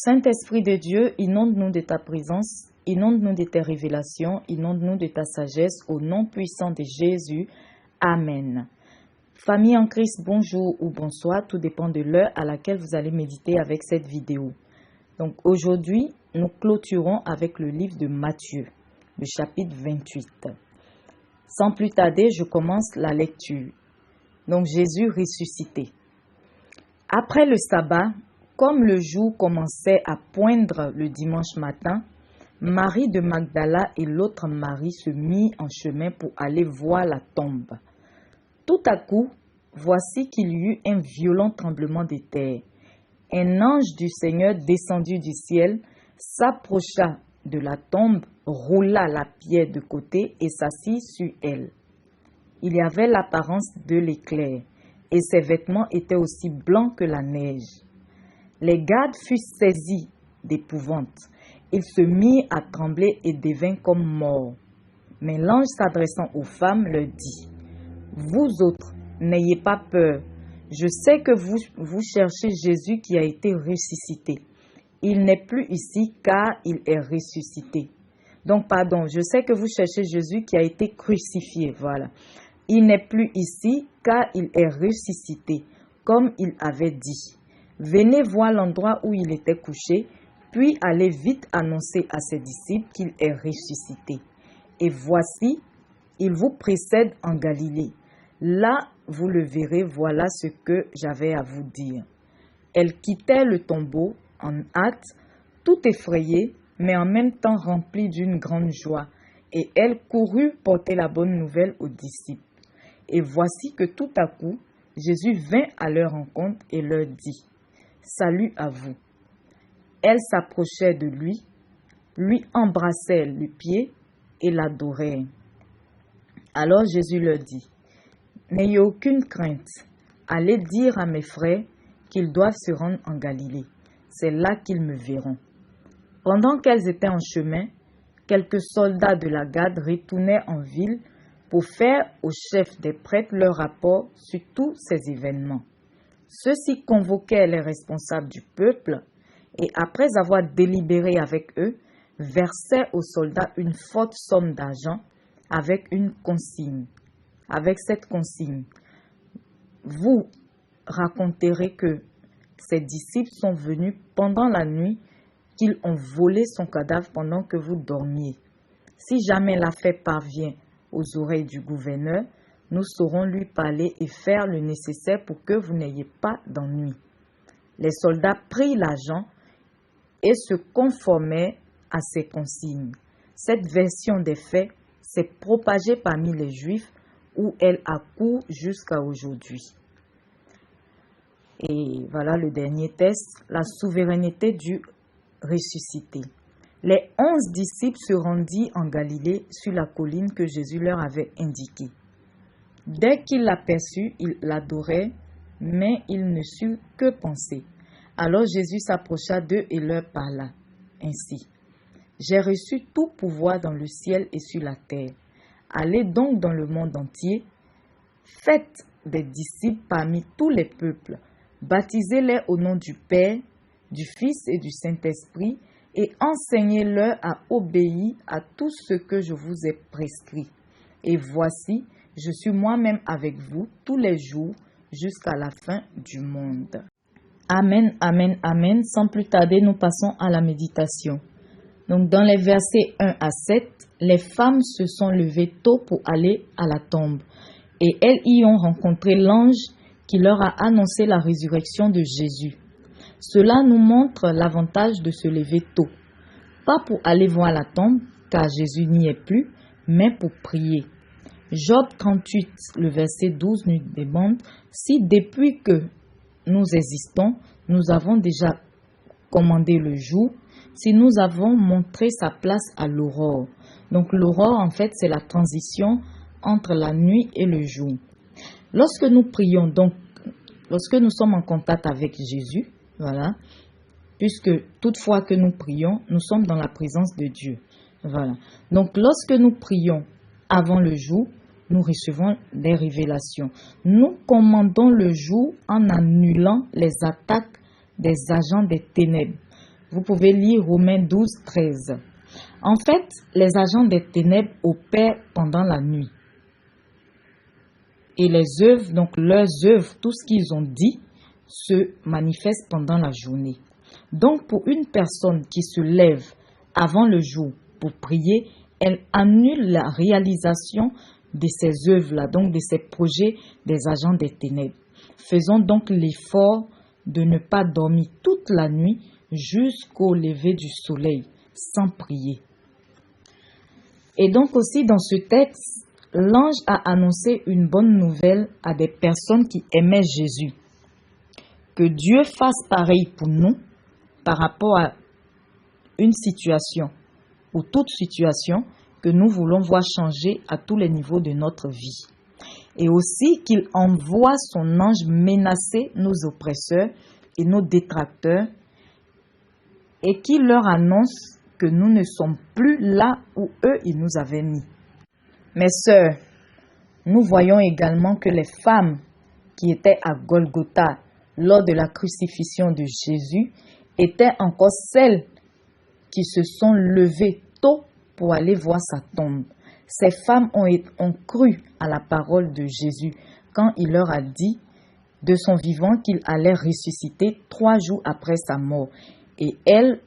Saint-Esprit de Dieu, inonde-nous de ta présence, inonde-nous de tes révélations, inonde-nous de ta sagesse, au nom puissant de Jésus. Amen. Famille en Christ, bonjour ou bonsoir, tout dépend de l'heure à laquelle vous allez méditer avec cette vidéo. Donc aujourd'hui, nous clôturons avec le livre de Matthieu, le chapitre 28. Sans plus tarder, je commence la lecture. Donc Jésus ressuscité. Après le sabbat, comme le jour commençait à poindre le dimanche matin, Marie de Magdala et l'autre Marie se mirent en chemin pour aller voir la tombe. Tout à coup, voici qu'il y eut un violent tremblement de terre. Un ange du Seigneur descendu du ciel s'approcha de la tombe, roula la pierre de côté et s'assit sur elle. Il y avait l'apparence de l'éclair, et ses vêtements étaient aussi blancs que la neige. Les gardes furent saisis d'épouvante. Ils se mirent à trembler et devinrent comme morts. Mais l'ange s'adressant aux femmes leur dit: « Vous autres, n'ayez pas peur. Je sais que vous cherchez Jésus qui a été ressuscité. Il n'est plus ici car il est ressuscité. » Donc, pardon, je sais que vous cherchez Jésus qui a été crucifié. Voilà. Il n'est plus ici car il est ressuscité, comme il avait dit. Venez voir l'endroit où il était couché, puis allez vite annoncer à ses disciples qu'il est ressuscité. Et voici, il vous précède en Galilée. Là, vous le verrez, voilà ce que j'avais à vous dire. Elle quittait le tombeau en hâte, tout effrayée, mais en même temps remplie d'une grande joie. Et elle courut porter la bonne nouvelle aux disciples. Et voici que tout à coup, Jésus vint à leur rencontre et leur dit: « Salut à vous. » Elle s'approchait de lui embrassait le pied et l'adorait. Alors Jésus leur dit: « N'ayez aucune crainte. Allez dire à mes frères qu'ils doivent se rendre en Galilée. C'est là qu'ils me verront. » Pendant qu'elles étaient en chemin, quelques soldats de la garde retournaient en ville pour faire au chef des prêtres leur rapport sur tous ces événements. Ceux-ci convoquaient les responsables du peuple et, après avoir délibéré avec eux, versaient aux soldats une forte somme d'argent avec une consigne. Avec cette consigne: « Vous raconterez que ces disciples sont venus pendant la nuit, qu'ils ont volé son cadavre pendant que vous dormiez. Si jamais l'affaire parvient aux oreilles du gouverneur, nous saurons lui parler et faire le nécessaire pour que vous n'ayez pas d'ennui. » Les soldats prirent l'argent et se conformaient à ces consignes. Cette version des faits s'est propagée parmi les Juifs où elle accourt jusqu'à aujourd'hui. Et voilà le dernier test, la souveraineté du ressuscité. Les 11 disciples se rendirent en Galilée sur la colline que Jésus leur avait indiquée. Dès qu'ils l'aperçurent, ils l'adoraient, mais ils ne surent que penser. Alors Jésus s'approcha d'eux et leur parla ainsi: « J'ai reçu tout pouvoir dans le ciel et sur la terre. Allez donc dans le monde entier, faites des disciples parmi tous les peuples, baptisez-les au nom du Père, du Fils et du Saint-Esprit, et enseignez-leur à obéir à tout ce que je vous ai prescrit. Et voici, je suis moi-même avec vous tous les jours jusqu'à la fin du monde. » Amen, amen, amen. Sans plus tarder, nous passons à la méditation. Donc, dans les versets 1 à 7, les femmes se sont levées tôt pour aller à la tombe. Et elles y ont rencontré l'ange qui leur a annoncé la résurrection de Jésus. Cela nous montre l'avantage de se lever tôt. Pas pour aller voir la tombe, car Jésus n'y est plus, mais pour prier. Job 38, le verset 12 nous demande si depuis que nous existons, nous avons déjà commandé le jour, si nous avons montré sa place à l'aurore. Donc l'aurore, en fait, c'est la transition entre la nuit et le jour. Lorsque nous prions, donc, lorsque nous sommes en contact avec Jésus, voilà, puisque toutefois que nous prions, nous sommes dans la présence de Dieu. Voilà. Donc lorsque nous prions avant le jour, nous recevons des révélations. Nous commandons le jour en annulant les attaques des agents des ténèbres. Vous pouvez lire Romains 12, 13. En fait, les agents des ténèbres opèrent pendant la nuit. Et les œuvres, donc leurs œuvres, tout ce qu'ils ont dit, se manifeste pendant la journée. Donc, pour une personne qui se lève avant le jour pour prier, elle annule la réalisation de ces œuvres-là, donc de ces projets des agents des ténèbres. Faisons donc l'effort de ne pas dormir toute la nuit jusqu'au lever du soleil sans prier. Et donc aussi dans ce texte, l'ange a annoncé une bonne nouvelle à des personnes qui aimaient Jésus. Que Dieu fasse pareil pour nous par rapport à une situation ou toute situation que nous voulons voir changer à tous les niveaux de notre vie. Et aussi qu'il envoie son ange menacer nos oppresseurs et nos détracteurs et qu'il leur annonce que nous ne sommes plus là où eux, ils nous avaient mis. Mes sœurs, nous voyons également que les femmes qui étaient à Golgotha lors de la crucifixion de Jésus étaient encore celles qui se sont levées tôt pour aller voir sa tombe. Ces femmes ont cru à la parole de Jésus quand il leur a dit de son vivant qu'il allait ressusciter 3 jours après sa mort. Et elles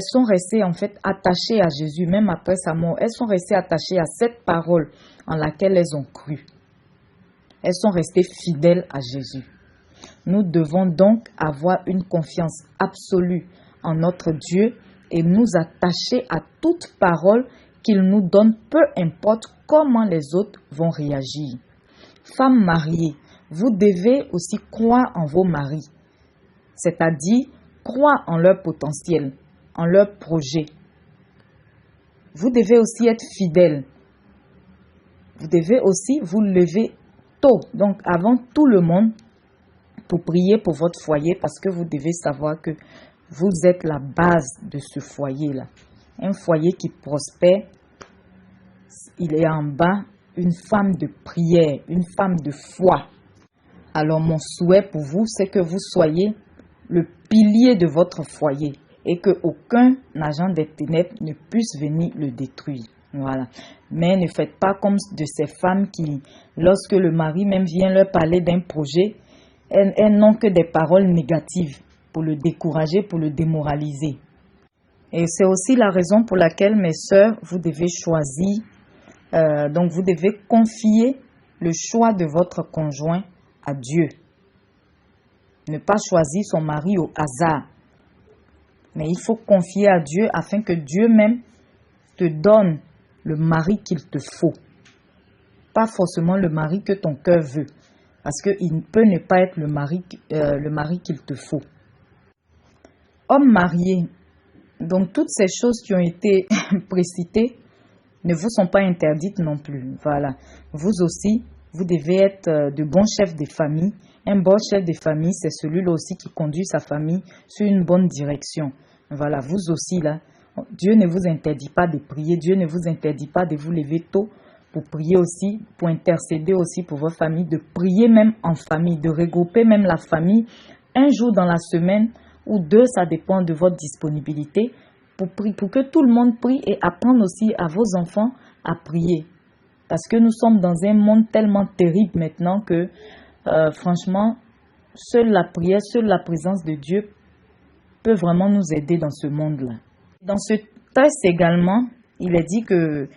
sont restées en fait attachées à Jésus, même après sa mort. Elles sont restées attachées à cette parole en laquelle elles ont cru. Elles sont restées fidèles à Jésus. Nous devons donc avoir une confiance absolue en notre Dieu et nous attacher à toute parole qu'il nous donne, peu importe comment les autres vont réagir. Femmes mariées, vous devez aussi croire en vos maris, c'est-à-dire croire en leur potentiel, en leur projet. Vous devez aussi être fidèles. Vous devez aussi vous lever tôt, donc avant tout le monde, pour prier pour votre foyer, parce que vous devez savoir que vous êtes la base de ce foyer-là. Un foyer qui prospère, il est en bas une femme de prière, une femme de foi. Alors mon souhait pour vous, c'est que vous soyez le pilier de votre foyer et que aucun agent des ténèbres ne puisse venir le détruire. Voilà. Mais ne faites pas comme de ces femmes qui, lorsque le mari même vient leur parler d'un projet, elles n'ont que des paroles négatives pour le décourager, pour le démoraliser. Et c'est aussi la raison pour laquelle, mes sœurs, vous devez choisir, donc vous devez confier le choix de votre conjoint à Dieu. Ne pas choisir son mari au hasard. Mais il faut confier à Dieu afin que Dieu même te donne le mari qu'il te faut. Pas forcément le mari que ton cœur veut. Parce qu'il peut ne pas être le mari qu'il te faut. Homme marié, donc toutes ces choses qui ont été précitées ne vous sont pas interdites non plus. Voilà. Vous aussi, vous devez être de bons chefs de famille. Un bon chef de famille, c'est celui-là aussi qui conduit sa famille sur une bonne direction. Voilà, vous aussi là, Dieu ne vous interdit pas de prier, Dieu ne vous interdit pas de vous lever tôt pour prier aussi, pour intercéder aussi pour votre famille, de prier même en famille, de regrouper même la famille un jour dans la semaine ou 2, ça dépend de votre disponibilité, pour que tout le monde prie et apprendre aussi à vos enfants à prier. Parce que nous sommes dans un monde tellement terrible maintenant que franchement, seule la prière, seule la présence de Dieu peut vraiment nous aider dans ce monde-là. Dans ce texte également, il est dit que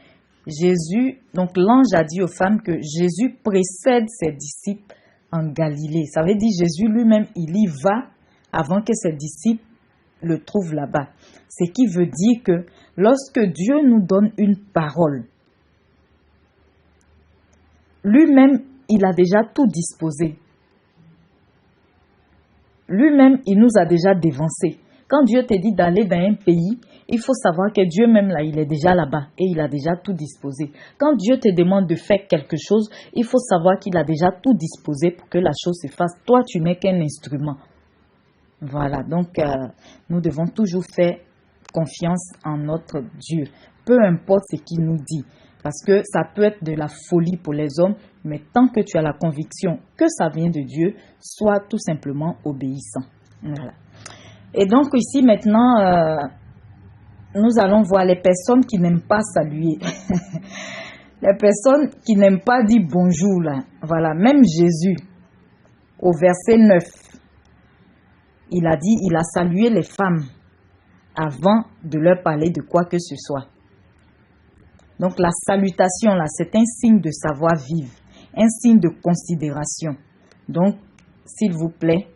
Jésus, donc l'ange a dit aux femmes que Jésus précède ses disciples en Galilée. Ça veut dire Jésus lui-même, il y va avant que ses disciples le trouvent là-bas. Ce qui veut dire que lorsque Dieu nous donne une parole, lui-même, il a déjà tout disposé. Lui-même, il nous a déjà dévancés. Quand Dieu te dit d'aller dans un pays, il faut savoir que Dieu même là, il est déjà là-bas et il a déjà tout disposé. Quand Dieu te demande de faire quelque chose, il faut savoir qu'il a déjà tout disposé pour que la chose se fasse. Toi, tu n'es qu'un instrument. Voilà, donc nous devons toujours faire confiance en notre Dieu, peu importe ce qu'il nous dit. Parce que ça peut être de la folie pour les hommes, mais tant que tu as la conviction que ça vient de Dieu, sois tout simplement obéissant. Voilà. Et donc ici maintenant, nous allons voir les personnes qui n'aiment pas saluer. Les personnes qui n'aiment pas dire bonjour là. Voilà, même Jésus, au verset 9, il a dit, il a salué les femmes avant de leur parler de quoi que ce soit. Donc la salutation là, c'est un signe de savoir-vivre, un signe de considération. Donc, s'il vous plaît,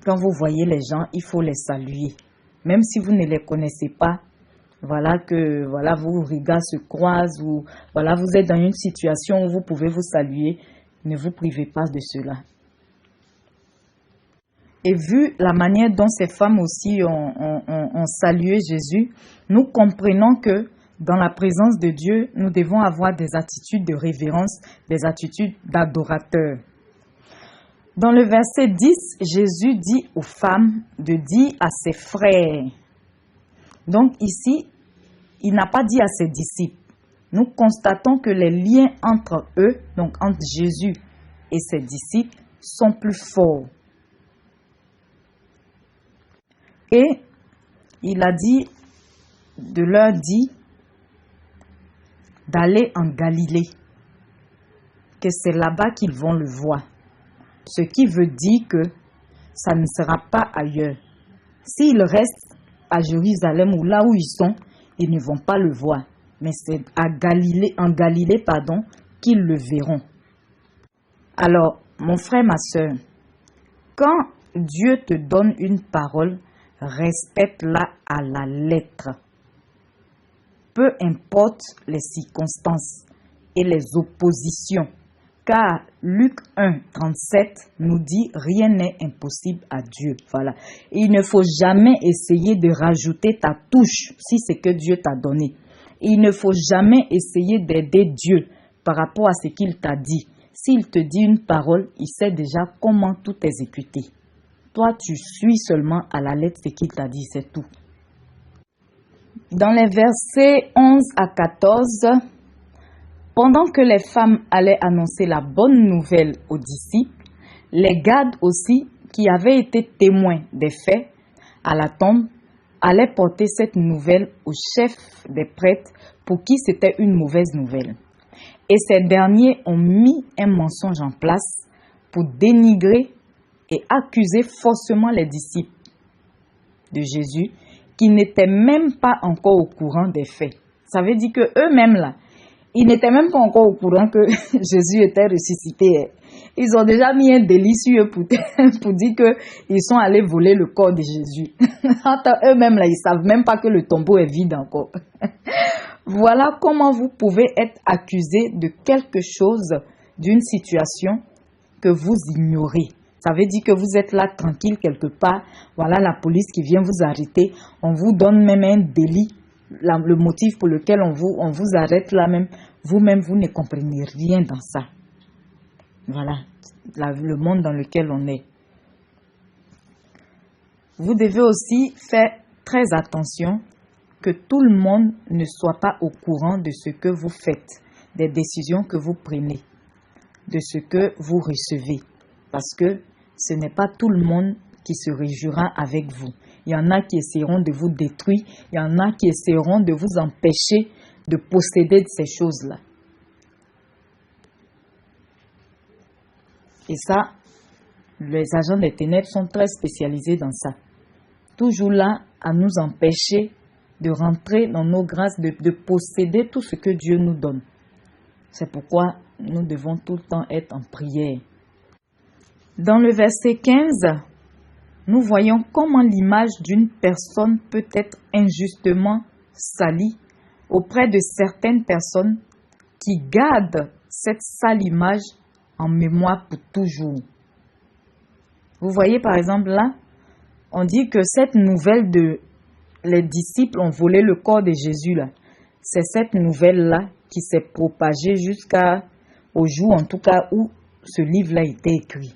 quand vous voyez les gens, il faut les saluer. Même si vous ne les connaissez pas, voilà que voilà vos regards se croisent ou voilà vous êtes dans une situation où vous pouvez vous saluer, ne vous privez pas de cela. Et vu la manière dont ces femmes aussi ont salué Jésus, nous comprenons que dans la présence de Dieu, nous devons avoir des attitudes de révérence, des attitudes d'adorateur. Dans le verset 10, Jésus dit aux femmes de dire à ses frères. Donc ici, il n'a pas dit à ses disciples. Nous constatons que les liens entre eux, donc entre Jésus et ses disciples, sont plus forts. Et il a dit, de leur dire, d'aller en Galilée, que c'est là-bas qu'ils vont le voir. Ce qui veut dire que ça ne sera pas ailleurs. S'ils restent à Jérusalem ou là où ils sont, ils ne vont pas le voir. Mais c'est en Galilée, qu'ils le verront. Alors, mon frère, ma soeur, quand Dieu te donne une parole, respecte-la à la lettre. Peu importe les circonstances et les oppositions. Car Luc 1, 37 nous dit « Rien n'est impossible à Dieu ». Voilà. Et il ne faut jamais essayer de rajouter ta touche si c'est que Dieu t'a donné. Et il ne faut jamais essayer d'aider Dieu par rapport à ce qu'il t'a dit. S'il te dit une parole, il sait déjà comment tout exécuter. Toi, tu suis seulement à la lettre ce qu'il t'a dit, c'est tout. Dans les versets 11 à 14, pendant que les femmes allaient annoncer la bonne nouvelle aux disciples, les gardes aussi, qui avaient été témoins des faits à la tombe, allaient porter cette nouvelle au chef des prêtres pour qui c'était une mauvaise nouvelle. Et ces derniers ont mis un mensonge en place pour dénigrer et accuser faussement les disciples de Jésus qui n'étaient même pas encore au courant des faits. Ça veut dire qu'eux-mêmes là, ils n'étaient même pas encore au courant que Jésus était ressuscité. Ils ont déjà mis un délit sur eux pour dire qu'ils sont allés voler le corps de Jésus. Eux-mêmes là, ils ne savent même pas que le tombeau est vide encore. Voilà comment vous pouvez être accusé de quelque chose, d'une situation que vous ignorez. Ça veut dire que vous êtes là tranquille quelque part. Voilà la police qui vient vous arrêter. On vous donne même un délit. Le motif pour lequel on vous arrête là même. Vous-même, vous ne comprenez rien dans ça. Voilà le monde dans lequel on est. Vous devez aussi faire très attention que tout le monde ne soit pas au courant de ce que vous faites, des décisions que vous prenez, de ce que vous recevez. Parce que ce n'est pas tout le monde qui se réjouira avec vous. Il y en a qui essaieront de vous détruire, il y en a qui essaieront de vous empêcher de posséder de ces choses-là. Et ça, les agents des ténèbres sont très spécialisés dans ça. Toujours là à nous empêcher de rentrer dans nos grâces, de posséder tout ce que Dieu nous donne. C'est pourquoi nous devons tout le temps être en prière. Dans le verset 15, nous voyons comment l'image d'une personne peut être injustement salie auprès de certaines personnes qui gardent cette sale image en mémoire pour toujours. Vous voyez par exemple là, on dit que cette nouvelle de les disciples ont volé le corps de Jésus là. C'est cette nouvelle-là qui s'est propagée jusqu'au jour en tout cas où ce livre-là a été écrit.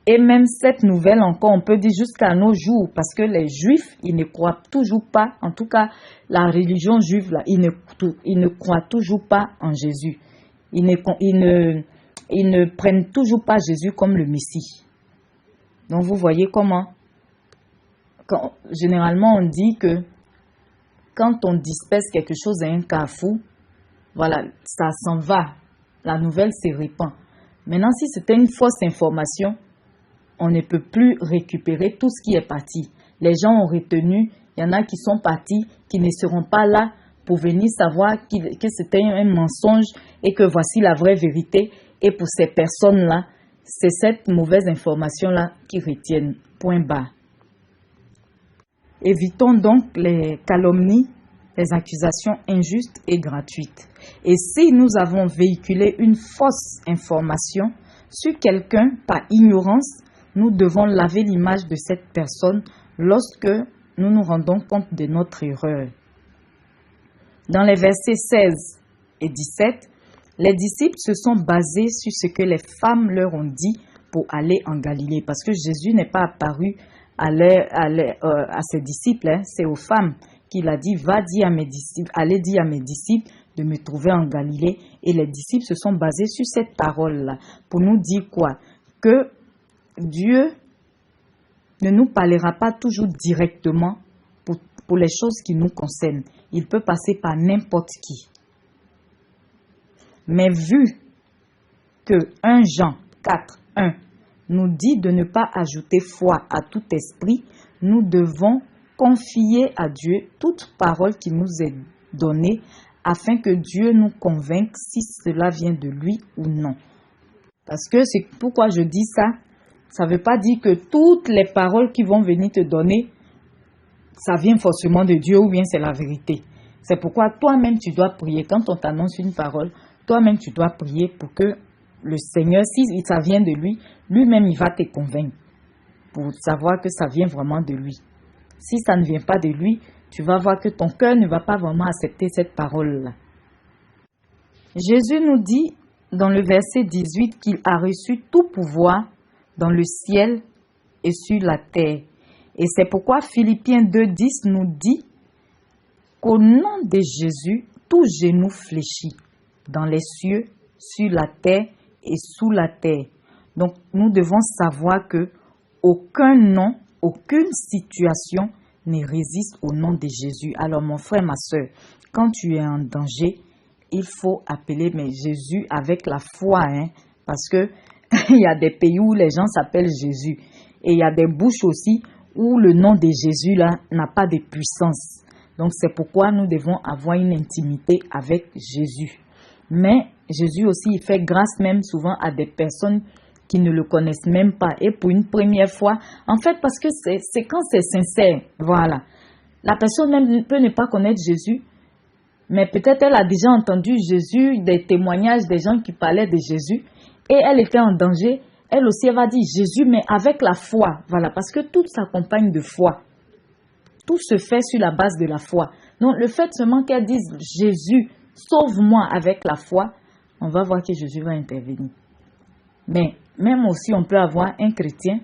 Et même cette nouvelle encore, on peut dire jusqu'à nos jours, parce que les Juifs, ils ne croient toujours pas, en tout cas la religion juive, là, ils ne croient toujours pas en Jésus. Ils ne prennent toujours pas Jésus comme le Messie. Donc vous voyez comment généralement, on dit que quand on disperse quelque chose à un carrefour, voilà, ça s'en va. La nouvelle se répand. Maintenant, si c'était une fausse information, on ne peut plus récupérer tout ce qui est parti. Les gens ont retenu, il y en a qui sont partis, qui ne seront pas là pour venir savoir que c'était un mensonge et que voici la vraie vérité. Et pour ces personnes-là, c'est cette mauvaise information-là qui retiennent. Point barre. Évitons donc les calomnies, les accusations injustes et gratuites. Et si nous avons véhiculé une fausse information sur quelqu'un par ignorance, nous devons laver l'image de cette personne lorsque nous nous rendons compte de notre erreur. Dans les versets 16 et 17, les disciples se sont basés sur ce que les femmes leur ont dit pour aller en Galilée. Parce que Jésus n'est pas apparu à ses disciples, hein, c'est aux femmes qu'il a dit, va dire à mes disciples, allez dire à mes disciples de me trouver en Galilée. Et les disciples se sont basés sur cette parole-là pour nous dire quoi? Que Dieu ne nous parlera pas toujours directement pour les choses qui nous concernent. Il peut passer par n'importe qui. Mais vu que 1 Jean 4, 1 nous dit de ne pas ajouter foi à tout esprit, nous devons confier à Dieu toute parole qui nous est donnée afin que Dieu nous convainque si cela vient de lui ou non. Parce que c'est pourquoi je dis ça. Ça ne veut pas dire que toutes les paroles qui vont venir te donner, ça vient forcément de Dieu ou bien c'est la vérité. C'est pourquoi toi-même tu dois prier. Quand on t'annonce une parole, toi-même tu dois prier pour que le Seigneur, si ça vient de lui, lui-même il va te convaincre pour savoir que ça vient vraiment de lui. Si ça ne vient pas de lui, tu vas voir que ton cœur ne va pas vraiment accepter cette parole-là. Jésus nous dit dans le verset 18 qu'il a reçu tout pouvoir dans le ciel et sur la terre. Et c'est pourquoi Philippiens 2,10 nous dit qu'au nom de Jésus, tout genou fléchit dans les cieux, sur la terre et sous la terre. Donc, nous devons savoir que aucun nom, aucune situation ne résiste au nom de Jésus. Alors, mon frère, ma soeur, quand tu es en danger, il faut appeler Jésus avec la foi, hein, parce que il y a des pays où les gens s'appellent Jésus. Et il y a des bouches aussi où le nom de Jésus là n'a pas de puissance. Donc c'est pourquoi nous devons avoir une intimité avec Jésus. Mais Jésus aussi, il fait grâce même souvent à des personnes qui ne le connaissent même pas. Et pour une première fois, en fait, parce que c'est quand c'est sincère, voilà. La personne même peut ne pas connaître Jésus, mais peut-être elle a déjà entendu Jésus, des témoignages des gens qui parlaient de Jésus. Et elle était en danger, elle aussi elle va dire Jésus, mais avec la foi. Voilà, parce que tout s'accompagne de foi. Tout se fait sur la base de la foi. Donc le fait seulement qu'elle dise Jésus, sauve-moi avec la foi, on va voir que Jésus va intervenir. Mais même aussi on peut avoir un chrétien,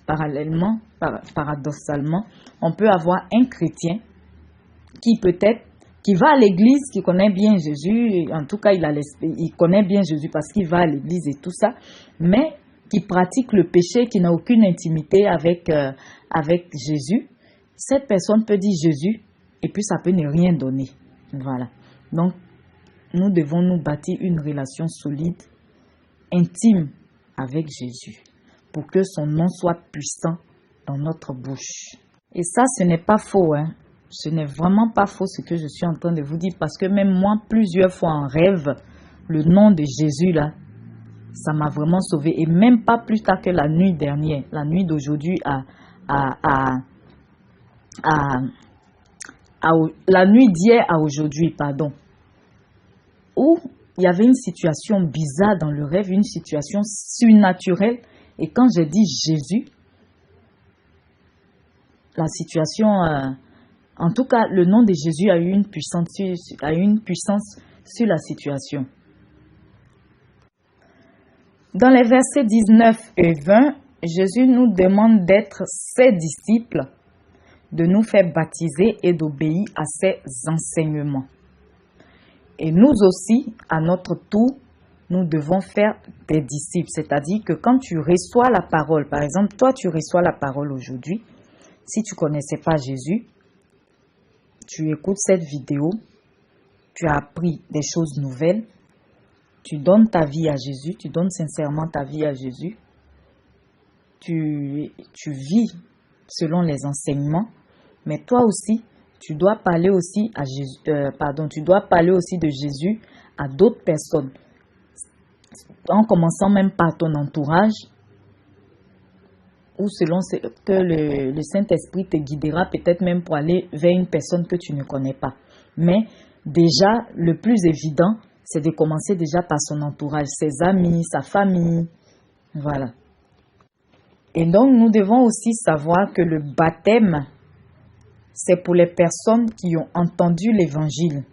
parallèlement, paradoxalement, on peut avoir un chrétien qui va à l'église, qui connaît bien Jésus, en tout cas il connaît bien Jésus parce qu'il va à l'église et tout ça, mais qui pratique le péché, qui n'a aucune intimité avec Jésus, cette personne peut dire Jésus et puis ça peut ne rien donner. Voilà. Donc, nous devons nous bâtir une relation solide, intime avec Jésus pour que son nom soit puissant dans notre bouche. Et ça, ce n'est pas faux, hein. Ce n'est vraiment pas faux ce que je suis en train de vous dire parce que même moi, plusieurs fois en rêve, le nom de Jésus là, ça m'a vraiment sauvé. Et même pas plus tard que la nuit dernière, la nuit d'aujourd'hui la nuit d'hier à aujourd'hui, pardon, où il y avait une situation bizarre dans le rêve, une situation surnaturelle. Et quand j'ai dit Jésus, la situation... en tout cas, le nom de Jésus a eu une puissance sur la situation. Dans les versets 19 et 20, Jésus nous demande d'être ses disciples, de nous faire baptiser et d'obéir à ses enseignements. Et nous aussi, à notre tour, nous devons faire tes disciples. C'est-à-dire que quand tu reçois la parole, par exemple, toi tu reçois la parole aujourd'hui, si tu ne connaissais pas Jésus, tu écoutes cette vidéo, tu as appris des choses nouvelles, tu donnes ta vie à Jésus, tu donnes sincèrement ta vie à Jésus, tu vis selon les enseignements, mais toi aussi, tu dois parler aussi à Jésus, tu dois parler aussi de Jésus à d'autres personnes, en commençant même par ton entourage, ou selon ce que le Saint-Esprit te guidera, peut-être même pour aller vers une personne que tu ne connais pas. Mais déjà, le plus évident, c'est de commencer déjà par son entourage, ses amis, sa famille, voilà. Et donc, nous devons aussi savoir que le baptême, c'est pour les personnes qui ont entendu l'évangile.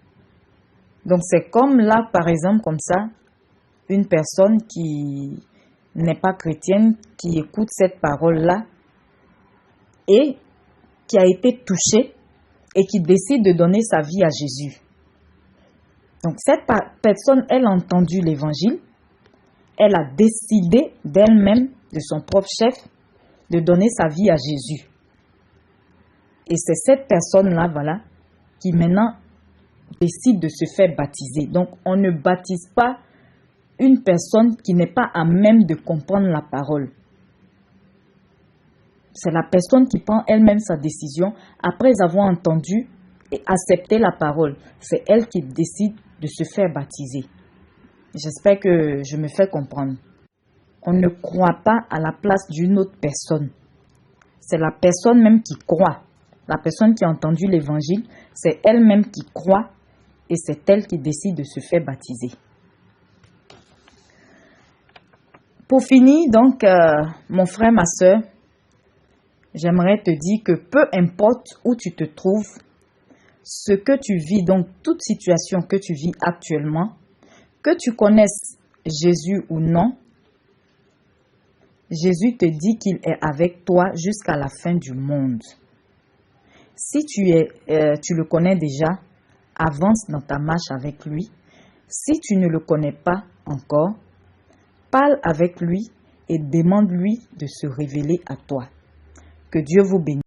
Donc, c'est comme là, par exemple, comme ça, une personne qui n'est pas chrétienne, qui écoute cette parole-là et qui a été touchée et qui décide de donner sa vie à Jésus. Donc, cette personne, elle a entendu l'évangile, elle a décidé d'elle-même, de son propre chef, de donner sa vie à Jésus. Et c'est cette personne-là, voilà, qui maintenant décide de se faire baptiser. Donc, on ne baptise pas une personne qui n'est pas à même de comprendre la parole. C'est la personne qui prend elle-même sa décision après avoir entendu et accepté la parole. C'est elle qui décide de se faire baptiser. J'espère que je me fais comprendre. On ne croit pas à la place d'une autre personne. C'est la personne même qui croit. La personne qui a entendu l'évangile, c'est elle-même qui croit et c'est elle qui décide de se faire baptiser. Pour finir, donc, mon frère, ma soeur, j'aimerais te dire que peu importe où tu te trouves, ce que tu vis, donc toute situation que tu vis actuellement, que tu connaisses Jésus ou non, Jésus te dit qu'il est avec toi jusqu'à la fin du monde. Si tu le connais déjà, avance dans ta marche avec lui. Si tu ne le connais pas encore, parle avec lui et demande-lui de se révéler à toi. Que Dieu vous bénisse.